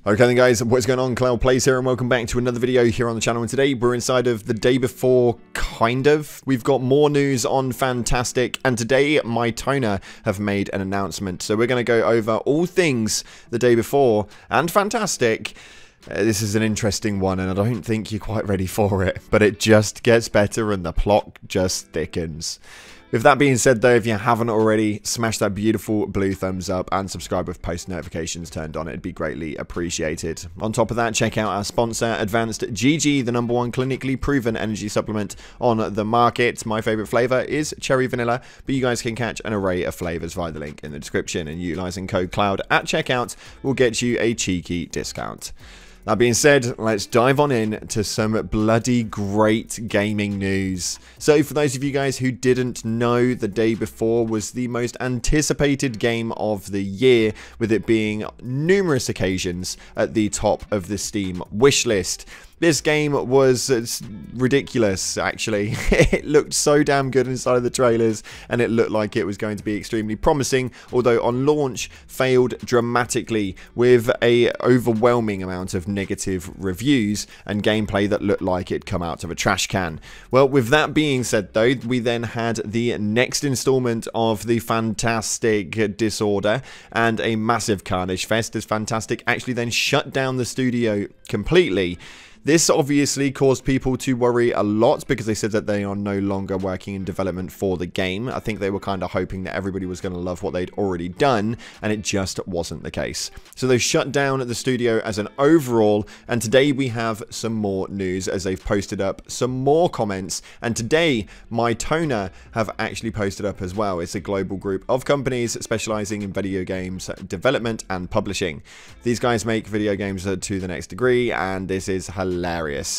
Okay then guys, what's going on? Cloud Plays here and welcome back to another video here on the channel. And today we're inside of the day before, kind of. We've got more news on Fantastic, and today my toner have made an announcement. So we're going to go over all things the day before and Fantastic. This is an interesting one and I don't think you're quite ready for it, but it just gets better and the plot just thickens. With that being said though, if you haven't already, smash that beautiful blue thumbs up and subscribe with post notifications turned on. It'd be greatly appreciated. On top of that, check out our sponsor, Advanced GG, the #1 clinically proven energy supplement on the market. My favorite flavor is cherry vanilla, but you guys can catch an array of flavors via the link in the description, and utilizing code CLOUD at checkout will get you a cheeky discount. That being said, let's dive on in to some bloody great gaming news. So for those of you guys who didn't know, the day before was the most anticipated game of the year, with it being numerous occasions at the top of the Steam wishlist. This game was ridiculous, actually. It looked so damn good inside of the trailers, and it looked like it was going to be extremely promising, although on launch failed dramatically with a overwhelming amount of negative reviews and gameplay that looked like it'd come out of a trash can. Well, with that being said though, we then had the next installment of the Fantastic Disorder and a massive Carnage fest as Fantastic actually then shut down the studio completely. This obviously caused people to worry a lot because they said that they are no longer working in development for the game. I think they were kind of hoping that everybody was going to love what they'd already done, and it just wasn't the case. So they shut down the studio as an overall, and today we have some more news as they've posted up some more comments, and today my toner have actually posted up as well. It's a global group of companies specializing in video games development and publishing. These guys make video games to the next degree, and this is hilarious.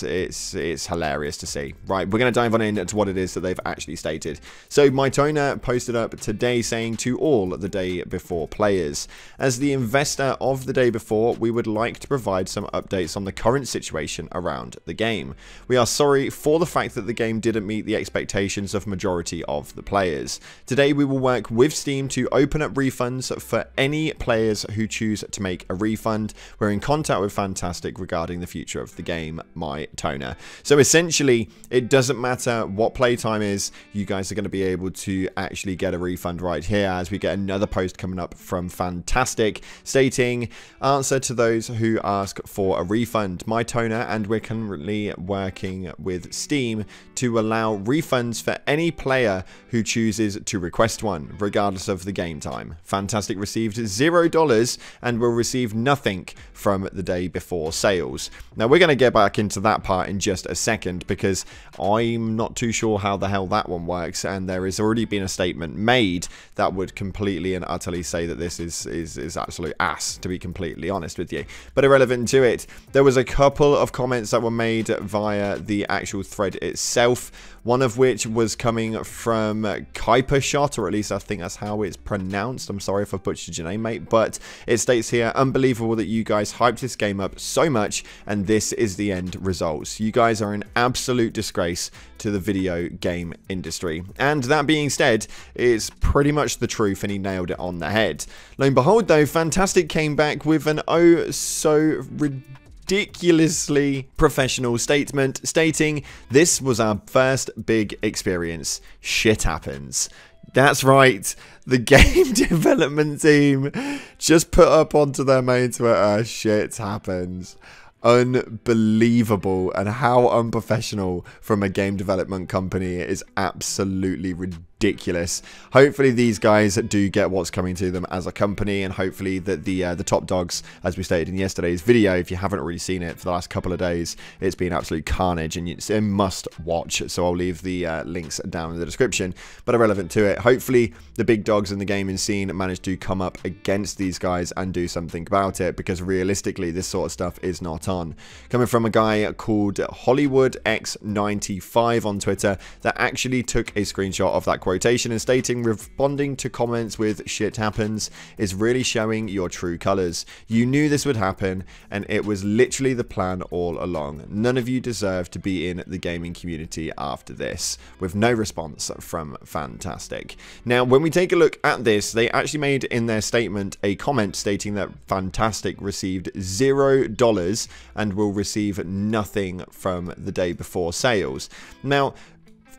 It's hilarious to see. Right, we're going to dive on into what it is that they've actually stated. So my toner posted up today saying, to all the day before players, as the investor of the day before, we would like to provide some updates on the current situation around the game. We are sorry for the fact that the game didn't meet the expectations of majority of the players. Today we will work with Steam to open up refunds for any players who choose to make a refund. We're in contact with Fantastic regarding the future of the game. My toner. So essentially, it doesn't matter what playtime is, you guys are going to be able to actually get a refund right here, as we get another post coming up from Fantastic stating, answer to those who ask for a refund. My toner, and we're currently working with Steam to allow refunds for any player who chooses to request one, regardless of the game time. Fantastic received $0 and will receive nothing from the day before sales. Now we're going to get back into that part in just a second, because I'm not too sure how the hell that one works, and there has already been a statement made that would completely and utterly say that this is absolute ass, to be completely honest with you. But irrelevant to it, there was a couple of comments that were made via the actual thread itself, one of which was coming from Kuipershot, or at least I think that's how it's pronounced. I'm sorry if I butchered your name, mate, but it states here, unbelievable that you guys hyped this game up so much, and this is the end results. You guys are an absolute disgrace to the video game industry. And that being said, it's pretty much the truth, and he nailed it on the head. Lo and behold though, Fantastic came back with an oh so ridiculously professional statement stating, this was our first big experience. Shit happens. That's right, the game development team just put up onto their main Twitter, shit happens. Unbelievable, and how unprofessional from a game development company is absolutely ridiculous. Hopefully these guys do get what's coming to them as a company, and hopefully that the top dogs, as we stated in yesterday's video, if you haven't already seen it for the last couple of days, it's been absolute carnage and it's a must watch. So I'll leave the links down in the description, but irrelevant to it, hopefully the big dogs in the gaming scene manage to come up against these guys and do something about it, because realistically this sort of stuff is not on. Coming from a guy called Hollywood X95 on Twitter that actually took a screenshot of that quotation and stating, responding to comments with shit happens is really showing your true colors. You knew this would happen, and it was literally the plan all along. None of you deserve to be in the gaming community after this, with no response from Fantastic. Now, when we take a look at this, they actually made in their statement a comment stating that Fantastic received $0 and will receive nothing from the day before sales. Now,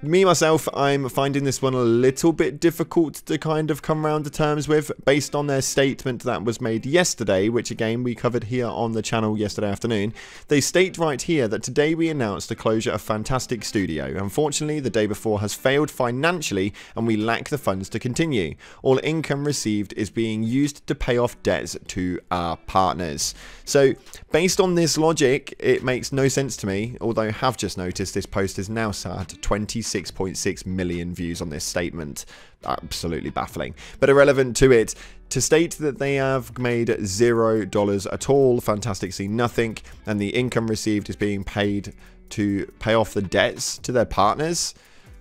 me, myself, I'm finding this one a little bit difficult to kind of come around to terms with based on their statement that was made yesterday, which again we covered here on the channel yesterday afternoon. They state right here that today we announced the closure of Fantastic Studio. Unfortunately, the day before has failed financially and we lack the funds to continue. All income received is being used to pay off debts to our partners. So based on this logic, it makes no sense to me, although I have just noticed this post is now sat at 26.6 million views on this statement. Absolutely baffling. But irrelevant to it, to state that they have made $0 at all, Fantastic see nothing, and the income received is being paid to pay off the debts to their partners.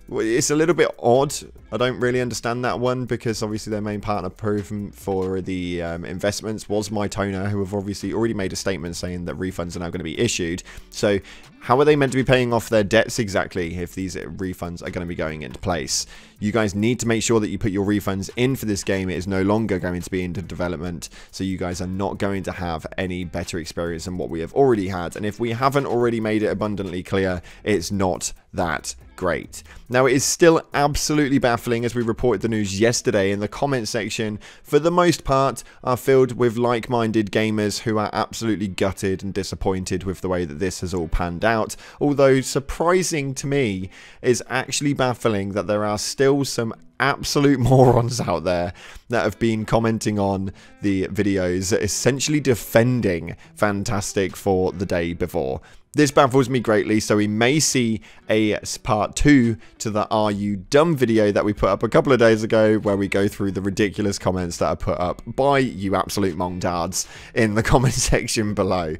It's a little bit odd. I don't really understand that one, because obviously their main partner proven for the investments was s.t.a.l.k.e.r, who have obviously already made a statement saying that refunds are now going to be issued. So how are they meant to be paying off their debts exactly if these refunds are going to be going into place? You guys need to make sure that you put your refunds in for this game. It is no longer going to be into development, so you guys are not going to have any better experience than what we have already had. And if we haven't already made it abundantly clear, it's not that great. Now, it is still absolutely baffling, as we reported the news yesterday, in the comment section for the most part are filled with like-minded gamers who are absolutely gutted and disappointed with the way that this has all panned out. Although surprising to me is actually baffling that there are still some absolute morons out there that have been commenting on the videos, essentially defending Fantastic for the day before. This baffles me greatly, so we may see a part 2 to the Are You Dumb video that we put up a couple of days ago, where we go through the ridiculous comments that are put up by you absolute montards in the comment section below.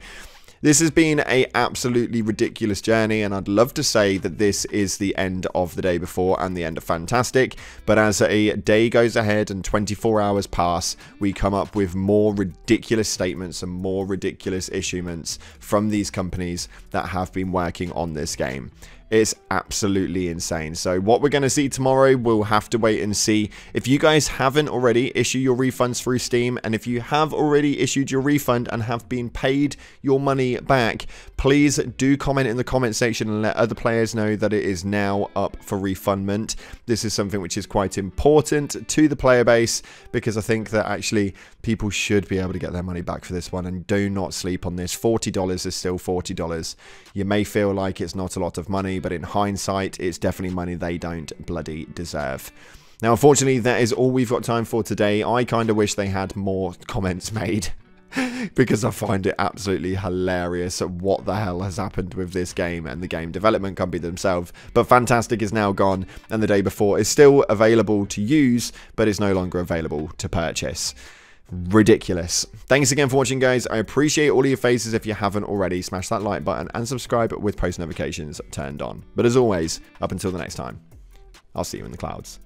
This has been an absolutely ridiculous journey, and I'd love to say that this is the end of the day before and the end of Fantastic, but as a day goes ahead and 24 hours pass, we come up with more ridiculous statements and more ridiculous issuements from these companies that have been working on this game. It's absolutely insane. So what we're going to see tomorrow, we'll have to wait and see. If you guys haven't already, issue your refunds through Steam. And if you have already issued your refund and have been paid your money back, please do comment in the comment section and let other players know that it is now up for refundment. This is something which is quite important to the player base, because I think that actually people should be able to get their money back for this one, and do not sleep on this. $40 is still $40. You may feel like it's not a lot of money, but in hindsight, it's definitely money they don't bloody deserve. Now, unfortunately, that is all we've got time for today. I kind of wish they had more comments made, because I find it absolutely hilarious at what the hell has happened with this game and the game development company themselves. But Fantastic is now gone, and the day before is still available to use, but is no longer available to purchase. Ridiculous. Thanks again for watching, guys. I appreciate all of your faces. If you haven't already, smash that like button and subscribe with post notifications turned on. But as always, up until the next time, I'll see you in the clouds.